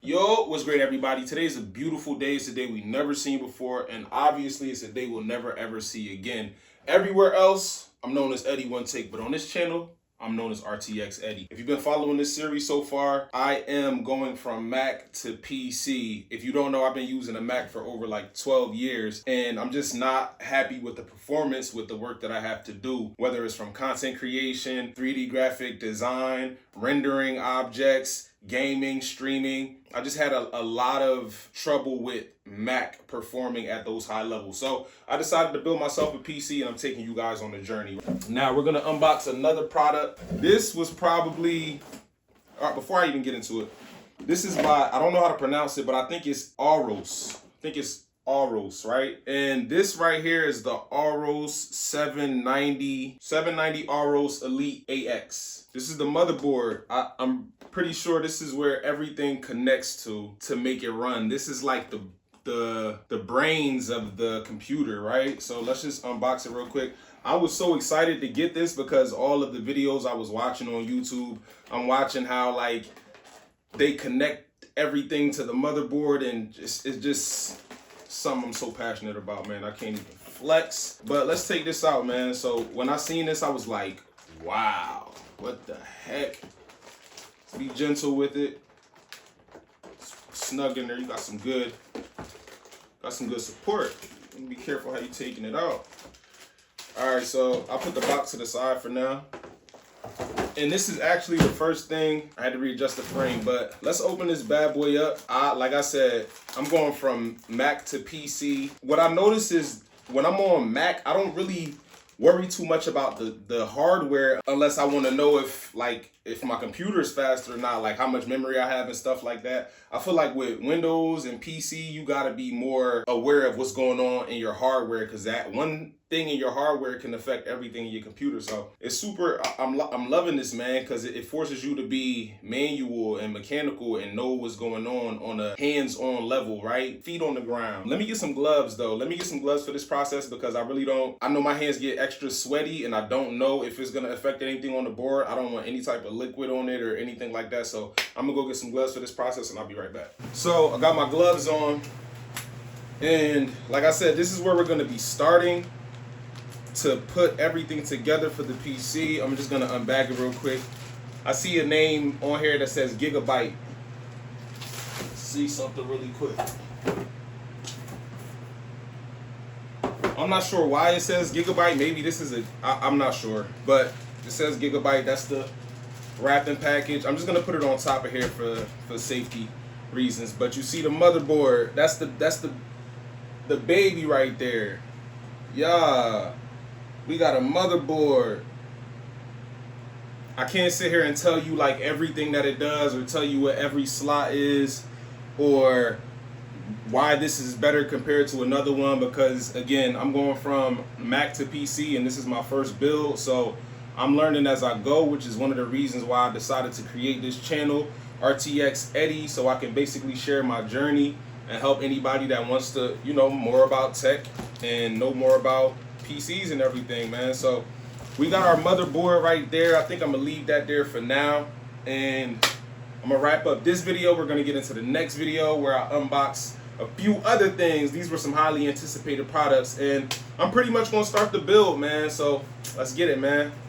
Yo, what's great, everybody? Today is a beautiful day. It's a day we never seen before, and obviously it's a day we'll never ever see again. Everywhere else, I'm known as Eddie One Take, but on this channel, I'm known as RTX Eddie. If you've been following this series so far, I am going from Mac to PC. If you don't know, I've been using a Mac for over like 12 years, and I'm just not happy with the performance with the work that I have to do, whether it's from content creation, 3D graphic design, rendering objects, gaming, streaming. I just had a lot of trouble with Mac performing at those high levels. So I decided to build myself a PC, and I'm taking you guys on the journey. Now we're gonna unbox another product. This was probably, all right, before I even get into it, this is by, I don't know how to pronounce it, but I think it's AORUS. I think it's AORUS, right? And this right here is the AORUS 790 AORUS Elite AX. This is the motherboard. I'm pretty sure this is where everything connects to make it run. This is like the brains of the computer, right? So let's just unbox it real quick. I was so excited to get this because all of the videos I was watching on YouTube, I'm watching how like they connect everything to the motherboard, and it's just something I'm so passionate about, man. I can't even flex. But let's take this out, man. So when I seen this, I was like, wow, what the heck? Be gentle with it. Snug in there. You got some good support. Be careful how you're taking it out. All right, so I'll put the box to the side for now. And this is actually the first thing. I had to readjust the frame, but let's open this bad boy up. Like I said, I'm going from Mac to PC. What I noticed is when I'm on Mac, I don't really worry too much about the hardware unless I want to know if my computer is fast or not, like how much memory I have and stuff like that. I feel like with Windows and PC, you got to be more aware of what's going on in your hardware, because that one thing in your hardware can affect everything in your computer. So it's super, I'm loving this, man, because it forces you to be manual and mechanical and know what's going on a hands-on level, right? Feet on the ground. Let me get some gloves though. Let me get some gloves for this process, because I really don't, I know my hands get extra sweaty and I don't know if it's gonna affect anything on the board. I don't want any type of liquid on it or anything like that. So I'm gonna go get some gloves for this process and I'll be right back. So I got my gloves on, and like I said, this is where we're gonna be starting to put everything together for the PC. I'm just gonna unbag it real quick. I see a name on here that says GIGABYTE. Let's see something really quick. I'm not sure why it says GIGABYTE. Maybe this is I'm not sure, but it says GIGABYTE. That's the wrapping package. I'm just gonna put it on top of here for safety reasons. But you see the motherboard. That's the baby right there. Yeah. We got a motherboard. I can't sit here and tell you like everything that it does or tell you what every slot is or why this is better compared to another one, because again, I'm going from Mac to PC and this is my first build, so I'm learning as I go, which is one of the reasons why I decided to create this channel, RTX Eddie, so I can basically share my journey and help anybody that wants to, you know, more about tech and know more about PCs and everything, man. So we got our motherboard right there. I think I'm gonna leave that there for now, and I'm gonna wrap up this video. We're gonna get into the next video where I unbox a few other things. These were some highly anticipated products, and I'm pretty much gonna start the build, man. So let's get it, man.